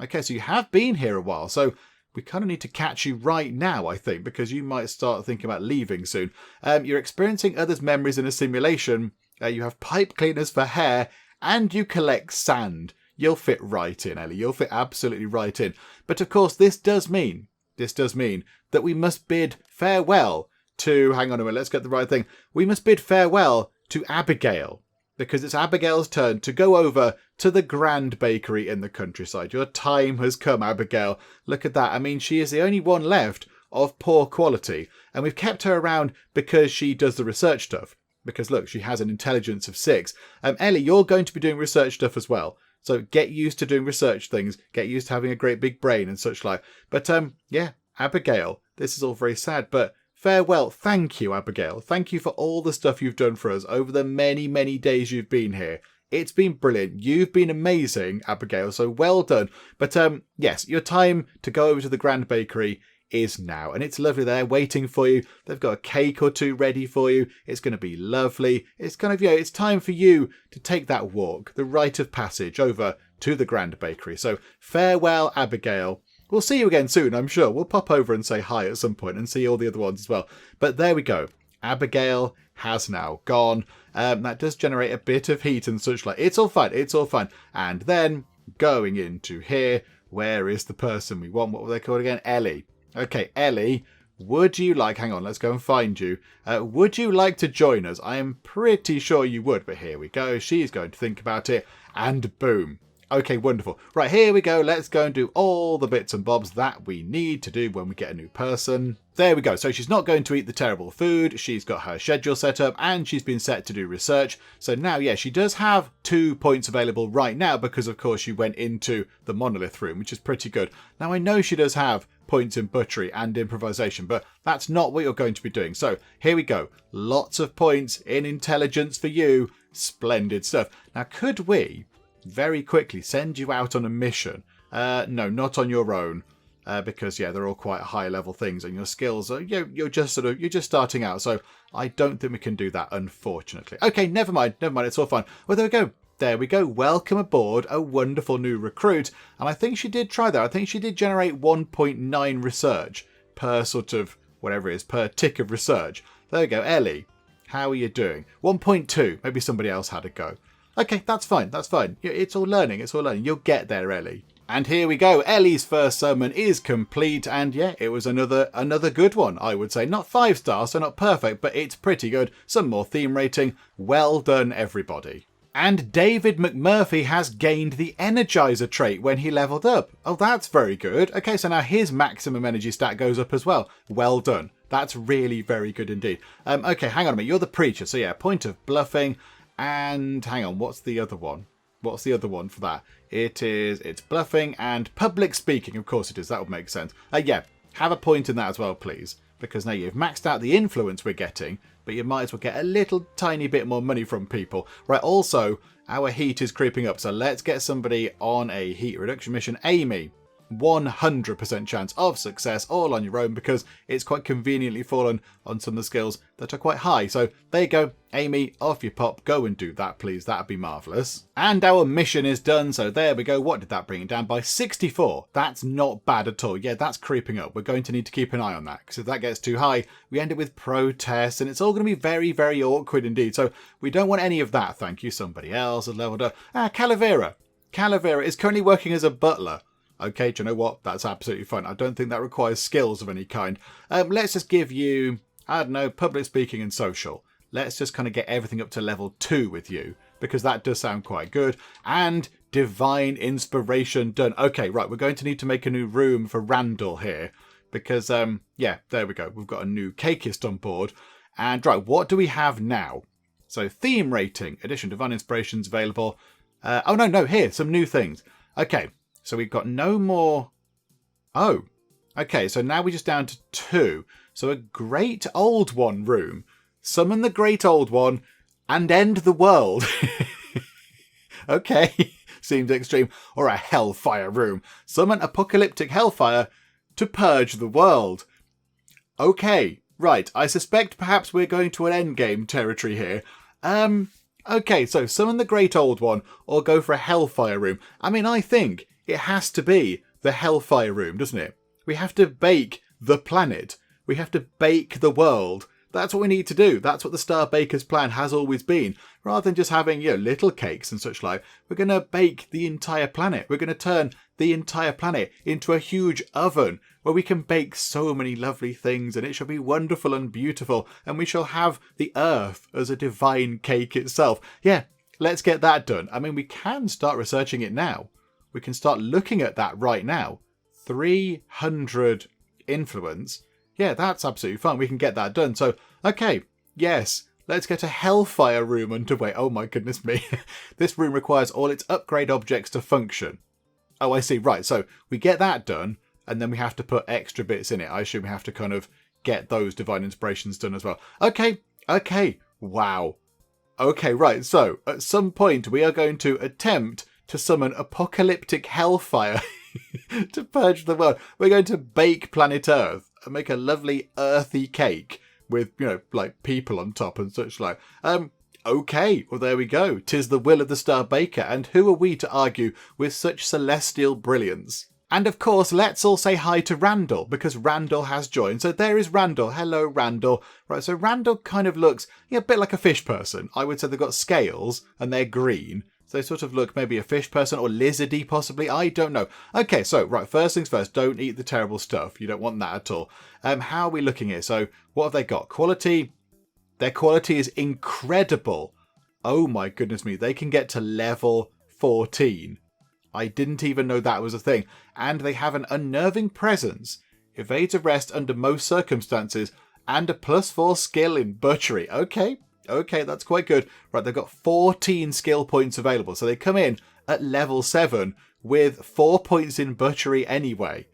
Okay, so you have been here a while. So we kind of need to catch you right now, I think, because you might start thinking about leaving soon. You're experiencing others' memories in a simulation. You have pipe cleaners for hair, and you collect sand. You'll fit right in, Ellie. You'll fit absolutely right in. But of course, this does mean that we must bid farewell to, hang on a minute, let's get the right thing. We must bid farewell to Abigail, because it's Abigail's turn to go over to the grand bakery in the countryside. Your time has come, Abigail. Look at that. I mean, she is the only one left of poor quality, and we've kept her around because she does the research stuff. Because look, she has an intelligence of 6. Ellie, you're going to be doing research stuff as well. So get used to doing research things. Get used to having a great big brain and such like. But yeah, Abigail, this is all very sad. But farewell. Thank you, Abigail. Thank you for all the stuff you've done for us over the many, many days you've been here. It's been brilliant. You've been amazing, Abigail. So well done. But yes, your time to go over to the Grand Bakery is now, and it's lovely there waiting for you. They've got a cake or two ready for you. It's going to be lovely. It's kind of, it's time for you to take that walk, the rite of passage over to the Grand Bakery. So farewell, Abigail. We'll see you again soon, I'm sure. We'll pop over and say hi at some point and see all the other ones as well. But there we go. Abigail has now gone. That does generate a bit of heat and such like. It's all fine. It's all fine. And then going into here, where is the person we want? What were they called again? Ellie. Okay, Ellie, would you like... Hang on, let's go and find you. Would you like to join us? I am pretty sure you would, but here we go. She's going to think about it, and boom. Okay, wonderful. Right, here we go. Let's go and do all the bits and bobs that we need to do when we get a new person. There we go. So she's not going to eat the terrible food. She's got her schedule set up, and she's been set to do research. So now, yeah, she does have 2 points available right now because, of course, she went into the monolith room, which is pretty good. Now, I know she does have points in butchery and improvisation, but that's not what you're going to be doing. So here we go. Lots of points in intelligence for you. Splendid stuff. Now, could we very quickly send you out on a mission? No, not on your own, because yeah, they're all quite high level things, and your skills are you're just starting out. So I don't think we can do that, unfortunately. Okay, never mind. It's all fine. Well, there we go. Welcome aboard, a wonderful new recruit. And I think she did try that. I think she did generate 1.9 research per sort of whatever it is per tick of research. There we go, Ellie. How are you doing? 1.2. Maybe somebody else had a go. Okay, that's fine. It's all learning. You'll get there, Ellie. And here we go. Ellie's first summon is complete. And yeah, it was another good one, I would say. Not 5 stars, so not perfect, but it's pretty good. Some more theme rating. Well done, everybody. And David McMurphy has gained the Energizer trait when he leveled up. Oh, that's very good. Okay, so now his maximum energy stat goes up as well. Well done. That's really very good indeed. Okay, hang on a minute. You're the preacher. So yeah, point of bluffing. And hang on, what's the other one? What's the other one for that? It's bluffing and public speaking. Of course it is. That would make sense. Yeah, have a point in that as well, please. Because now you've maxed out the influence we're getting, but you might as well get a little tiny bit more money from people. Right, also, our heat is creeping up, so let's get somebody on a heat reduction mission. Amy, 100% chance of success all on your own because it's quite conveniently fallen on some of the skills that are quite high. So there you go, Amy, off you pop, go and do that please, that'd be marvellous. And our mission is done, so there we go. What did that bring it down by? 64. That's not bad at all. Yeah, that's creeping up. We're going to need to keep an eye on that because if that gets too high, we end up with protests and it's all going to be very, very awkward indeed. So we don't want any of that. Thank you. Somebody else has leveled up. Calavera. Calavera is currently working as a butler. Okay, do you know what? That's absolutely fine. I don't think that requires skills of any kind. Let's just give you, I don't know, public speaking and social. Let's just kind of get everything up to level 2 with you, because that does sound quite good. And divine inspiration done. Okay, right, we're going to need to make a new room for Randall here, because, yeah, there we go. We've got a new Cakeist on board. And right, what do we have now? So theme rating, addition divine inspirations available. Oh, no, here, some new things. Okay. So we've got no more... Oh, okay, so now we're just down to 2. So a Great Old One room. Summon the Great Old One and end the world. Okay, seems extreme. Or a Hellfire room. Summon apocalyptic Hellfire to purge the world. Okay, right, I suspect perhaps we're going to an endgame territory here. Okay, so summon the Great Old One or go for a Hellfire room. I mean, I think... it has to be the Hellfire room, doesn't it? We have to bake the planet. We have to bake the world. That's what we need to do. That's what the Star Baker's plan has always been. Rather than just having, little cakes and such like, we're going to bake the entire planet. We're going to turn the entire planet into a huge oven where we can bake so many lovely things and it shall be wonderful and beautiful. And we shall have the earth as a divine cake itself. Yeah, let's get that done. I mean, we can start researching it now. We can start looking at that right now. 300 influence. Yeah, that's absolutely fine. We can get that done. So, okay, yes, let's get a Hellfire room underway. Oh my goodness me. This room requires all its upgrade objects to function. Oh, I see. Right, so we get that done, and then we have to put extra bits in it. I assume we have to kind of get those divine inspirations done as well. Okay, wow. Okay, right, so at some point we are going to attempt to summon apocalyptic Hellfire to purge the world. We're going to bake planet Earth and make a lovely earthy cake with, like people on top and such like. Okay, well there we go. 'Tis the will of the Star Baker, and who are we to argue with such celestial brilliance? And of course, let's all say hi to Randall, because Randall has joined. So there is Randall. Hello, Randall. Right, so Randall kind of looks a bit like a fish person. I would say they've got scales and they're green. So they sort of look maybe a fish person or lizardy possibly. I don't know. Okay, so right, first things first, don't eat the terrible stuff. You don't want that at all. How are we looking here? So what have they got? Quality. Their quality is incredible. Oh my goodness me. They can get to level 14. I didn't even know that was a thing. And they have an unnerving presence. Evades arrest under most circumstances. And a +4 skill in butchery. Okay, that's quite good. Right, they've got 14 skill points available. So they come in at level 7 with 4 points in butchery anyway.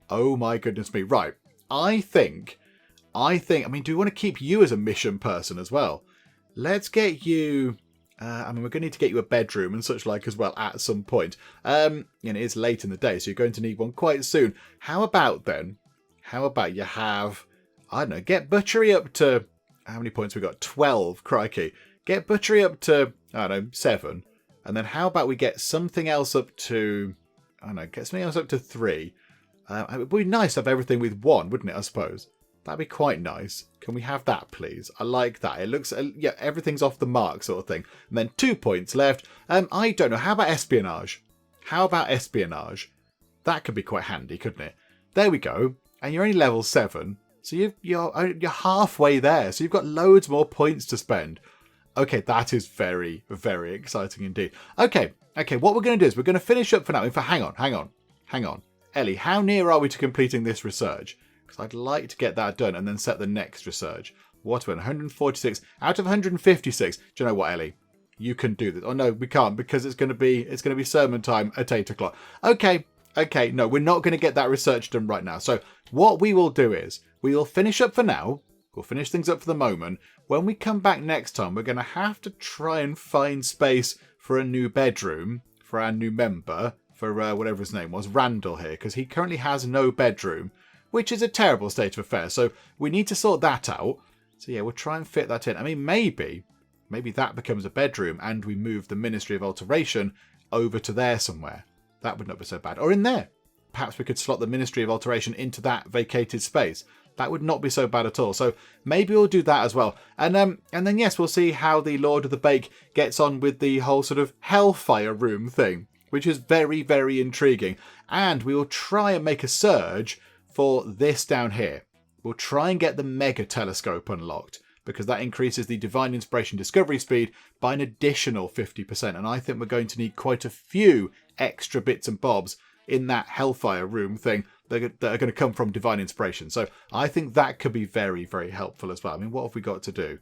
Oh my goodness me. Right, I mean, do we want to keep you as a mission person as well? Let's get you... we're going to need to get you a bedroom and such like as well at some point. It is late in the day, so you're going to need one quite soon. How about you have... I don't know, get butchery up to... How many points we got? 12, crikey. Get butchery up to, I don't know, 7. And then how about we get something else up to, I don't know, get something else up to 3. It would be nice to have everything with 1, wouldn't it, I suppose? That'd be quite nice. Can we have that, please? I like that. It looks, everything's off the mark sort of thing. And then 2 points left. I don't know, how about espionage? That could be quite handy, couldn't it? There we go. And you're only level 7. So you're halfway there. So you've got loads more points to spend. Okay, that is very, very exciting indeed. Okay, what we're going to do is we're going to finish up for now. In fact, hang on. Ellie, how near are we to completing this research? Because I'd like to get that done and then set the next research. What, 146 out of 156? Do you know what, Ellie? You can do this. Oh no, we can't, because it's going to be sermon time at 8 o'clock. Okay, no, we're not going to get that research done right now. So what we will do is we will finish up for now. We'll finish things up for the moment. When we come back next time, we're going to have to try and find space for a new bedroom for our new member, for whatever his name was, Randall here, because he currently has no bedroom, which is a terrible state of affairs. So we need to sort that out. So yeah, we'll try and fit that in. I mean, maybe that becomes a bedroom and we move the Ministry of Alteration over to there somewhere. That would not be so bad. Or in there. Perhaps we could slot the Ministry of Alteration into that vacated space. That would not be so bad at all. So maybe we'll do that as well. And then, yes, we'll see how the Lord of the Bake gets on with the whole sort of Hellfire room thing, which is very, very intriguing. And we will try and make a surge for this down here. We'll try and get the Mega Telescope unlocked, because that increases the Divine Inspiration discovery speed by an additional 50%. And I think we're going to need quite a few extra bits and bobs in that Hellfire room thing that are going to come from Divine Inspiration. So I think that could be very, very helpful as well. I mean, what have we got to do?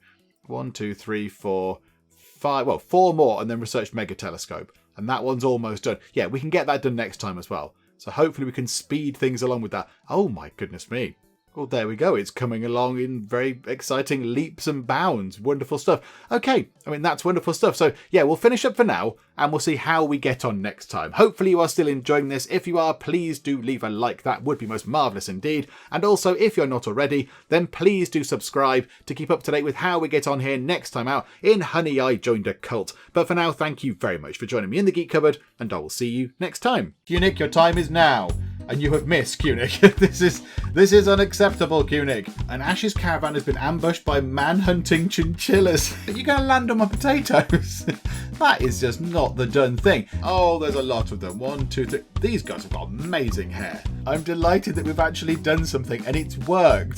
1, 2, 3, 4, 5. Well, 4 more and then research Mega Telescope. And that one's almost done. Yeah, we can get that done next time as well. So hopefully we can speed things along with that. Oh my goodness me. Well, there we go. It's coming along in very exciting leaps and bounds. Wonderful stuff. Okay, I mean, that's wonderful stuff. So, yeah, we'll finish up for now, and we'll see how we get on next time. Hopefully you are still enjoying this. If you are, please do leave a like. That would be most marvellous indeed. And also, if you're not already, then please do subscribe to keep up to date with how we get on here next time out in Honey, I Joined a Cult. But for now, thank you very much for joining me in the Geek Cupboard, and I will see you next time. Unic, your time is now. And you have missed, Cunic. This is unacceptable, Cunic. An Ash's caravan has been ambushed by man-hunting chinchillas. Are you going to land on my potatoes? That is just not the done thing. Oh, there's a lot of them. 1, 2, 3. These guys have got amazing hair. I'm delighted that we've actually done something and it's worked.